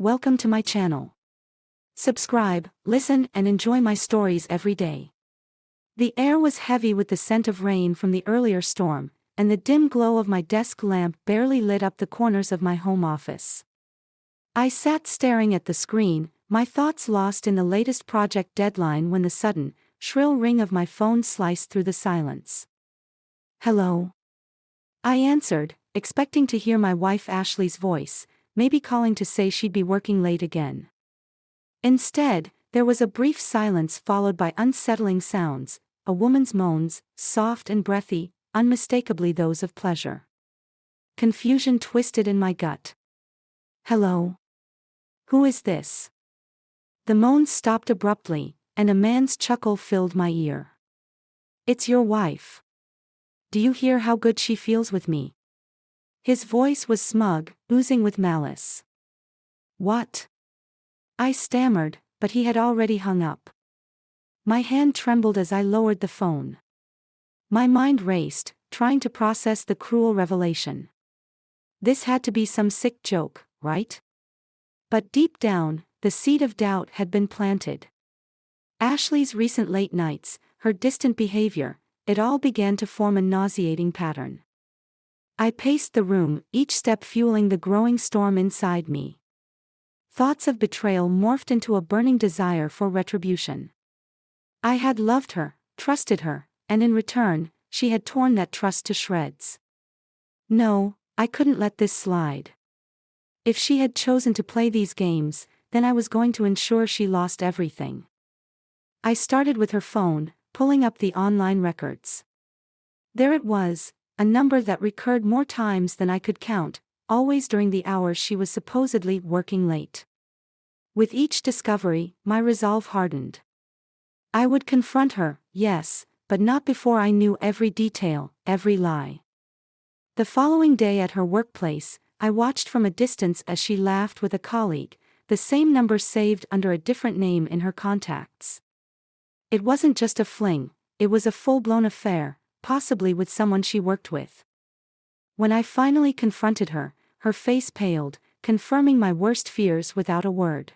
Welcome to my channel. Subscribe, listen, and enjoy my stories every day. The air was heavy with the scent of rain from the earlier storm, and the dim glow of my desk lamp barely lit up the corners of my home office. I sat staring at the screen, my thoughts lost in the latest project deadline when the sudden, shrill ring of my phone sliced through the silence. "Hello?" I answered, expecting to hear my wife Ashley's voice, maybe calling to say she'd be working late again. Instead, there was a brief silence followed by unsettling sounds, a woman's moans, soft and breathy, unmistakably those of pleasure. Confusion twisted in my gut. "Hello? Who is this?" The moans stopped abruptly, and a man's chuckle filled my ear. "It's your wife. Do you hear how good she feels with me?" His voice was smug, oozing with malice. "What?" I stammered, but he had already hung up. My hand trembled as I lowered the phone. My mind raced, trying to process the cruel revelation. This had to be some sick joke, right? But deep down, the seed of doubt had been planted. Ashley's recent late nights, her distant behavior, it all began to form a nauseating pattern. I paced the room, each step fueling the growing storm inside me. Thoughts of betrayal morphed into a burning desire for retribution. I had loved her, trusted her, and in return, she had torn that trust to shreds. No, I couldn't let this slide. If she had chosen to play these games, then I was going to ensure she lost everything. I started with her phone, pulling up the online records. There it was, a number that recurred more times than I could count, always during the hours she was supposedly working late. With each discovery, my resolve hardened. I would confront her, yes, but not before I knew every detail, every lie. The following day at her workplace, I watched from a distance as she laughed with a colleague, the same number saved under a different name in her contacts. It wasn't just a fling, it was a full-blown affair, possibly with someone she worked with. When I finally confronted her, her face paled, confirming my worst fears without a word.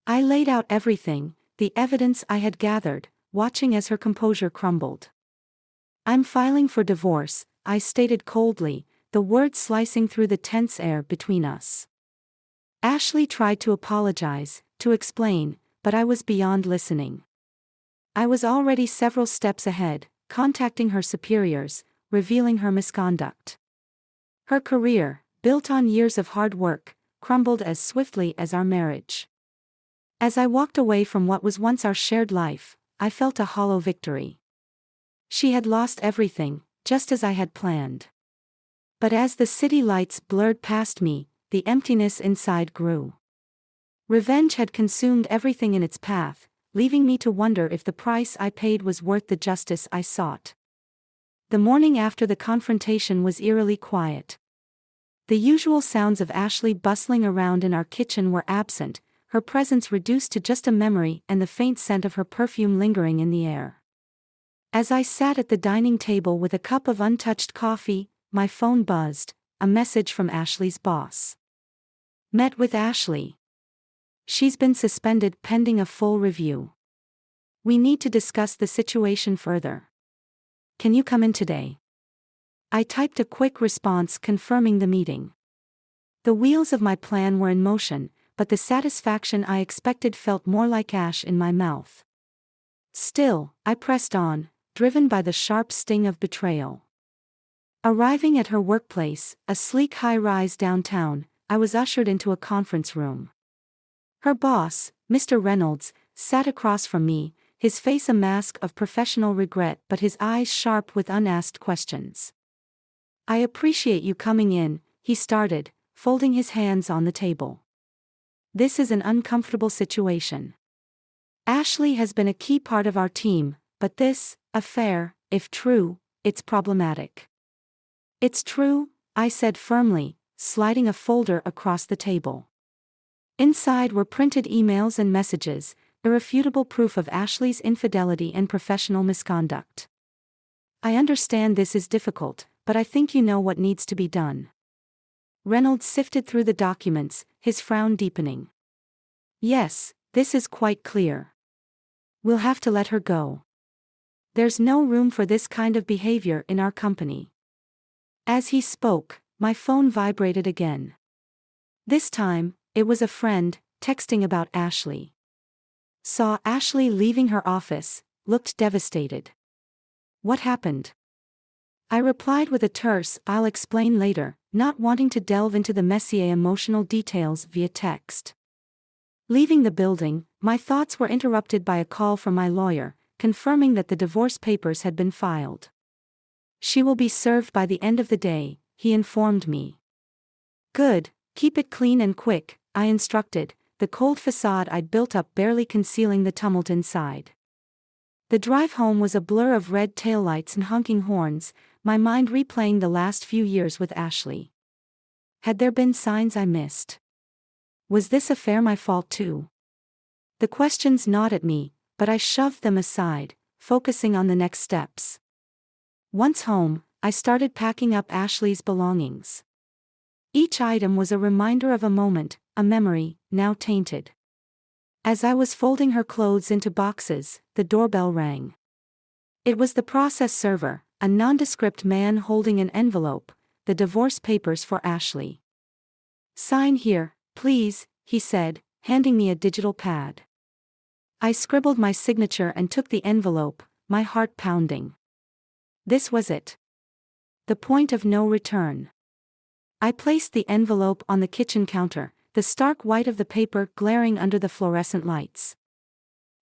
I laid out everything, the evidence I had gathered, watching as her composure crumbled. "I'm filing for divorce," I stated coldly, the words slicing through the tense air between us. Ashley tried to apologize, to explain, but I was beyond listening. I was already several steps ahead, contacting her superiors, revealing her misconduct. Her career, built on years of hard work, crumbled as swiftly as our marriage. As I walked away from what was once our shared life, I felt a hollow victory. She had lost everything, just as I had planned. But as the city lights blurred past me, the emptiness inside grew. Revenge had consumed everything in its path, leaving me to wonder if the price I paid was worth the justice I sought. The morning after the confrontation was eerily quiet. The usual sounds of Ashley bustling around in our kitchen were absent, her presence reduced to just a memory and the faint scent of her perfume lingering in the air. As I sat at the dining table with a cup of untouched coffee, my phone buzzed, a message from Ashley's boss. "Met with Ashley. She's been suspended pending a full review. We need to discuss the situation further. Can you come in today?" I typed a quick response confirming the meeting. The wheels of my plan were in motion, but the satisfaction I expected felt more like ash in my mouth. Still, I pressed on, driven by the sharp sting of betrayal. Arriving at her workplace, a sleek high-rise downtown, I was ushered into a conference room. Her boss, Mr. Reynolds, sat across from me, his face a mask of professional regret but his eyes sharp with unasked questions. "I appreciate you coming in," he started, folding his hands on the table. "This is an uncomfortable situation. Ashley has been a key part of our team, but this affair, if true, it's problematic." "It's true," I said firmly, sliding a folder across the table. Inside were printed emails and messages, irrefutable proof of Ashley's infidelity and professional misconduct. "I understand this is difficult, but I think you know what needs to be done." Reynolds sifted through the documents, his frown deepening. Yes, this is quite clear. We'll have to let her go. There's no room for this kind of behavior in our company. As he spoke, my phone vibrated again. This time, it was a friend, texting about Ashley. Saw Ashley leaving her office, looked devastated. What happened? I replied with a terse, "I'll explain later," not wanting to delve into the messy emotional details via text. Leaving the building, my thoughts were interrupted by a call from my lawyer, confirming that the divorce papers had been filed. She will be served by the end of the day, he informed me. Good, keep it clean and quick, I instructed, the cold facade I'd built up barely concealing the tumult inside. The drive home was a blur of red taillights and honking horns, my mind replaying the last few years with Ashley. Had there been signs I missed? Was this affair my fault too? The questions gnawed at me, but I shoved them aside, focusing on the next steps. Once home, I started packing up Ashley's belongings. Each item was a reminder of a moment, a memory, now tainted. As I was folding her clothes into boxes, the doorbell rang. It was the process server, a nondescript man holding an envelope, the divorce papers for Ashley. Sign here, please, he said, handing me a digital pad. I scribbled my signature and took the envelope, my heart pounding. This was it. The point of no return. I placed the envelope on the kitchen counter, the stark white of the paper glaring under the fluorescent lights.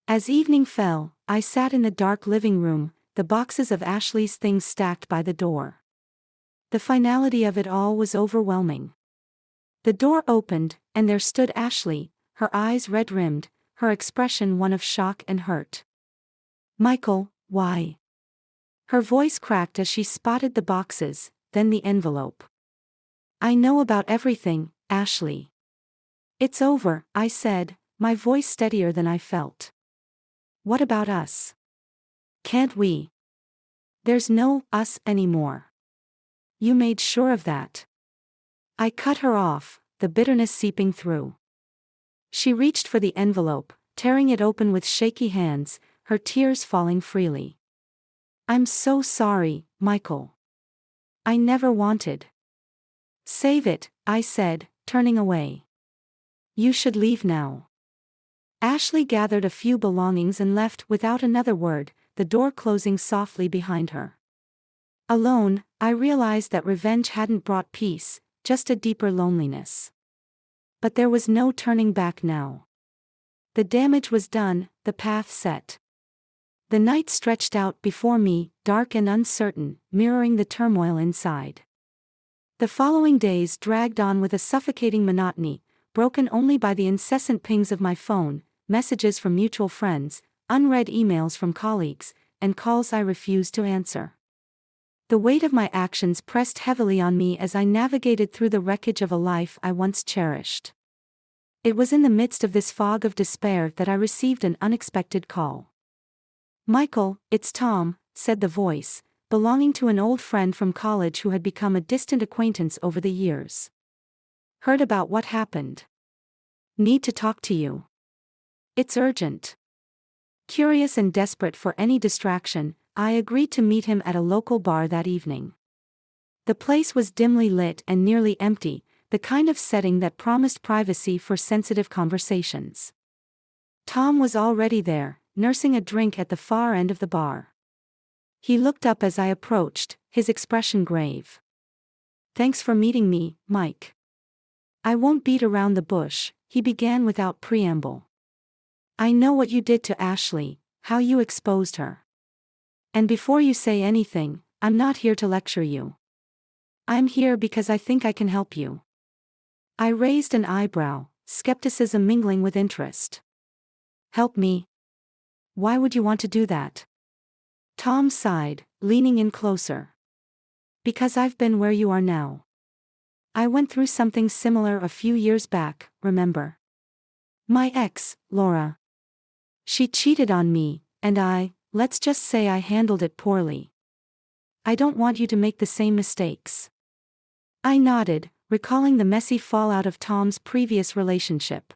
As evening fell, I sat in the dark living room, the boxes of Ashley's things stacked by the door. The finality of it all was overwhelming. The door opened, and there stood Ashley, her eyes red-rimmed, her expression one of shock and hurt. "Michael, why?" Her voice cracked as she spotted the boxes, then the envelope. "I know about everything, Ashley." "It's over," I said, my voice steadier than I felt. "What about us? Can't we?" "There's no us anymore. You made sure of that." I cut her off, the bitterness seeping through. She reached for the envelope, tearing it open with shaky hands, her tears falling freely. "I'm so sorry, Michael. I never wanted." "Save it," I said, turning away. "You should leave now." Ashley gathered a few belongings and left without another word, the door closing softly behind her. Alone, I realized that revenge hadn't brought peace, just a deeper loneliness. But there was no turning back now. The damage was done, the path set. The night stretched out before me, dark and uncertain, mirroring the turmoil inside. The following days dragged on with a suffocating monotony, broken only by the incessant pings of my phone, messages from mutual friends, unread emails from colleagues, and calls I refused to answer. The weight of my actions pressed heavily on me as I navigated through the wreckage of a life I once cherished. It was in the midst of this fog of despair that I received an unexpected call. "Michael, it's Tom," said the voice, belonging to an old friend from college who had become a distant acquaintance over the years. "Heard about what happened. Need to talk to you. It's urgent." Curious and desperate for any distraction, I agreed to meet him at a local bar that evening. The place was dimly lit and nearly empty, the kind of setting that promised privacy for sensitive conversations. Tom was already there, nursing a drink at the far end of the bar. He looked up as I approached, his expression grave. "Thanks for meeting me, Mike. I won't beat around the bush," he began without preamble. "I know what you did to Ashley, how you exposed her. And before you say anything, I'm not here to lecture you. I'm here because I think I can help you." I raised an eyebrow, skepticism mingling with interest. "Help me? Why would you want to do that?" Tom sighed, leaning in closer. "Because I've been where you are now. I went through something similar a few years back, remember? My ex, Laura. She cheated on me, and let's just say I handled it poorly. I don't want you to make the same mistakes." I nodded, recalling the messy fallout of Tom's previous relationship.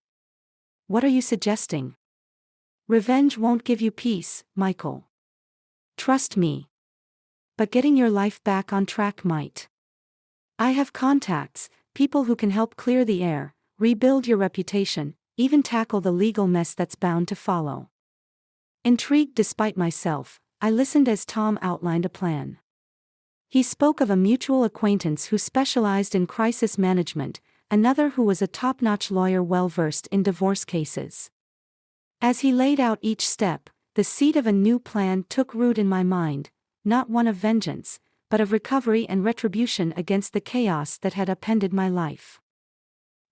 What are you suggesting? Revenge won't give you peace, Michael. Trust me. But getting your life back on track might. I have contacts, people who can help clear the air, rebuild your reputation, even tackle the legal mess that's bound to follow. Intrigued despite myself, I listened as Tom outlined a plan. He spoke of a mutual acquaintance who specialized in crisis management, another who was a top-notch lawyer well-versed in divorce cases. As he laid out each step, the seed of a new plan took root in my mind, not one of vengeance, but of recovery and retribution against the chaos that had upended my life.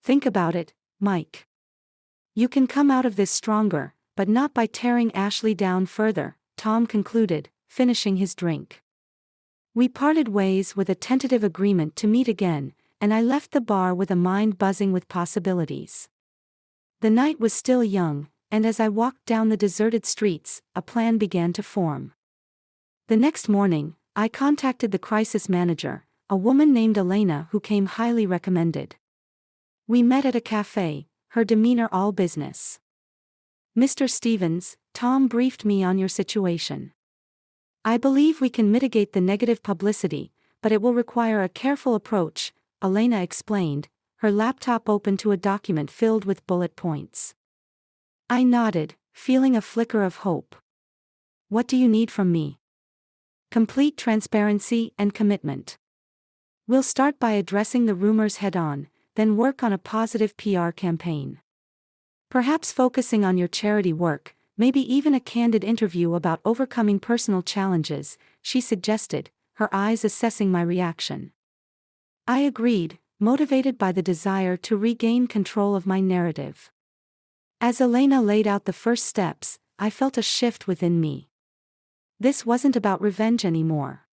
Think about it, Mike. You can come out of this stronger, but not by tearing Ashley down further, Tom concluded, finishing his drink. We parted ways with a tentative agreement to meet again, and I left the bar with a mind buzzing with possibilities. The night was still young, and as I walked down the deserted streets, a plan began to form. The next morning, I contacted the crisis manager, a woman named Elena who came highly recommended. We met at a cafe, her demeanor all business. Mr. Stevens, Tom briefed me on your situation. I believe we can mitigate the negative publicity, but it will require a careful approach, Elena explained, her laptop open to a document filled with bullet points. I nodded, feeling a flicker of hope. What do you need from me? Complete transparency and commitment. We'll start by addressing the rumors head-on, then work on a positive PR campaign. Perhaps focusing on your charity work, maybe even a candid interview about overcoming personal challenges, she suggested, her eyes assessing my reaction. I agreed, motivated by the desire to regain control of my narrative. As Elena laid out the first steps, I felt a shift within me. This wasn't about revenge anymore.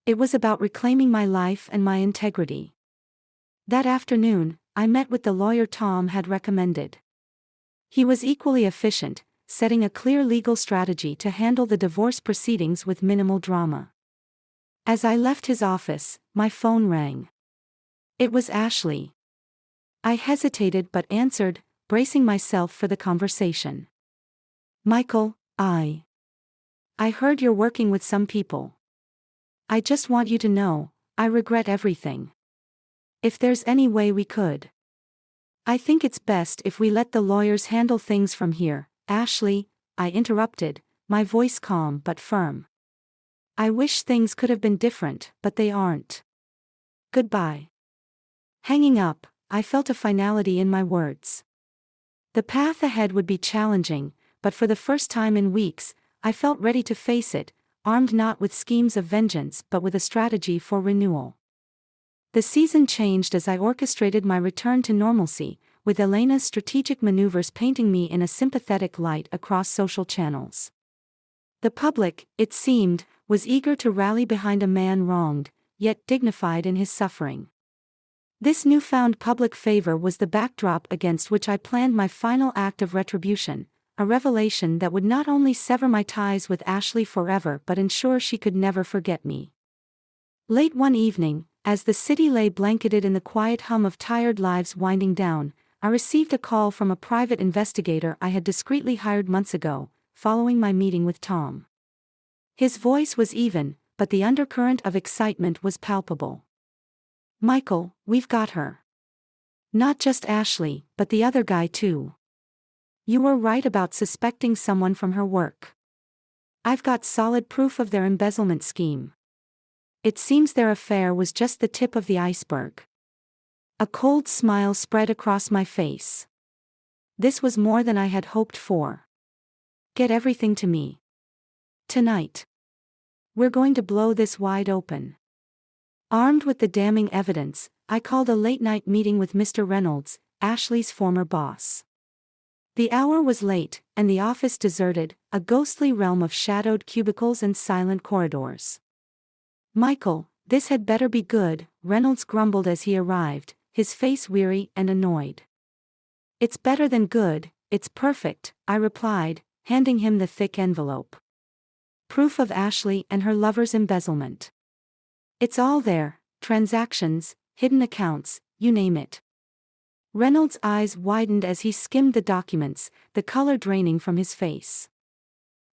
It was about reclaiming my life and my integrity. That afternoon, I met with the lawyer Tom had recommended. He was equally efficient, setting a clear legal strategy to handle the divorce proceedings with minimal drama. As I left his office, my phone rang. It was Ashley. I hesitated but answered, bracing myself for the conversation. Michael, I heard you're working with some people. I just want you to know, I regret everything. If there's any way we could. I think it's best if we let the lawyers handle things from here, Ashley, I interrupted, my voice calm but firm. I wish things could have been different, but they aren't. Goodbye. Hanging up, I felt a finality in my words. The path ahead would be challenging, but for the first time in weeks, I felt ready to face it, armed not with schemes of vengeance but with a strategy for renewal. The season changed as I orchestrated my return to normalcy, with Elena's strategic maneuvers painting me in a sympathetic light across social channels. The public, it seemed, was eager to rally behind a man wronged, yet dignified in his suffering. This newfound public favor was the backdrop against which I planned my final act of retribution, a revelation that would not only sever my ties with Ashley forever but ensure she could never forget me. Late one evening, as the city lay blanketed in the quiet hum of tired lives winding down, I received a call from a private investigator I had discreetly hired months ago, following my meeting with Tom. His voice was even, but the undercurrent of excitement was palpable. Michael, we've got her. Not just Ashley, but the other guy too. You were right about suspecting someone from her work. I've got solid proof of their embezzlement scheme. It seems their affair was just the tip of the iceberg. A cold smile spread across my face. This was more than I had hoped for. Get everything to me. Tonight. We're going to blow this wide open. Armed with the damning evidence, I called a late-night meeting with Mr. Reynolds, Ashley's former boss. The hour was late, and the office deserted, a ghostly realm of shadowed cubicles and silent corridors. Michael, this had better be good, Reynolds grumbled as he arrived, his face weary and annoyed. It's better than good, it's perfect, I replied, handing him the thick envelope. Proof of Ashley and her lover's embezzlement. It's all there, transactions, hidden accounts, you name it. Reynolds' eyes widened as he skimmed the documents, the color draining from his face.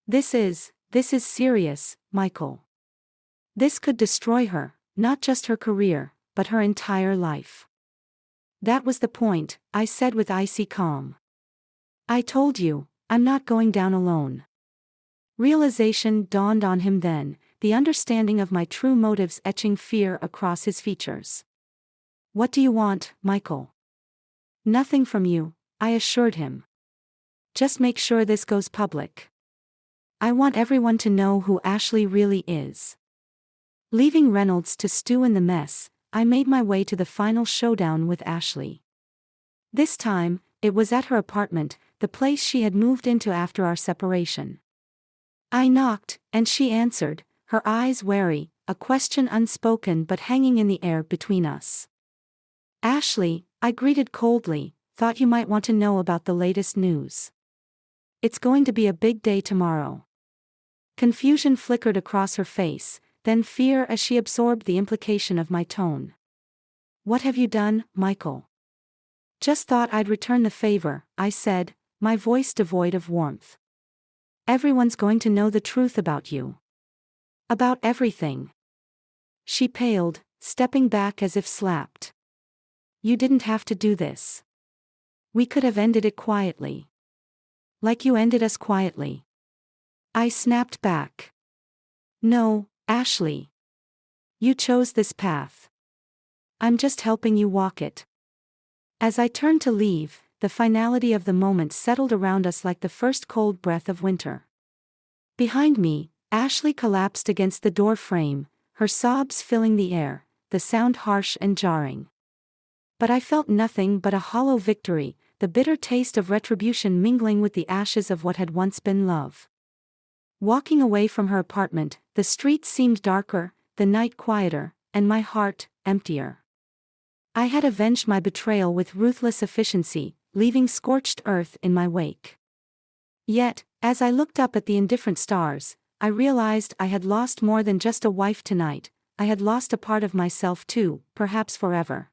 This is serious, Michael. This could destroy her, not just her career, but her entire life. That was the point, I said with icy calm. I told you, I'm not going down alone. Realization dawned on him then, the understanding of my true motives etching fear across his features. What do you want, Michael? Nothing from you, I assured him. Just make sure this goes public. I want everyone to know who Ashley really is. Leaving Reynolds to stew in the mess, I made my way to the final showdown with Ashley. This time, it was at her apartment, the place she had moved into after our separation. I knocked, and she answered, her eyes wary, a question unspoken but hanging in the air between us. Ashley, I greeted coldly, thought you might want to know about the latest news. It's going to be a big day tomorrow. Confusion flickered across her face, then fear as she absorbed the implication of my tone. What have you done, Michael? Just thought I'd return the favor, I said, my voice devoid of warmth. Everyone's going to know the truth about you. About everything. She paled, stepping back as if slapped. You didn't have to do this. We could have ended it quietly. Like you ended us quietly. I snapped back. No, Ashley. You chose this path. I'm just helping you walk it. As I turned to leave, the finality of the moment settled around us like the first cold breath of winter. Behind me, Ashley collapsed against the door frame, her sobs filling the air, the sound harsh and jarring. But I felt nothing but a hollow victory, the bitter taste of retribution mingling with the ashes of what had once been love. Walking away from her apartment, the streets seemed darker, the night quieter, and my heart emptier. I had avenged my betrayal with ruthless efficiency, leaving scorched earth in my wake. Yet, as I looked up at the indifferent stars, I realized I had lost more than just a wife tonight, I had lost a part of myself too, perhaps forever.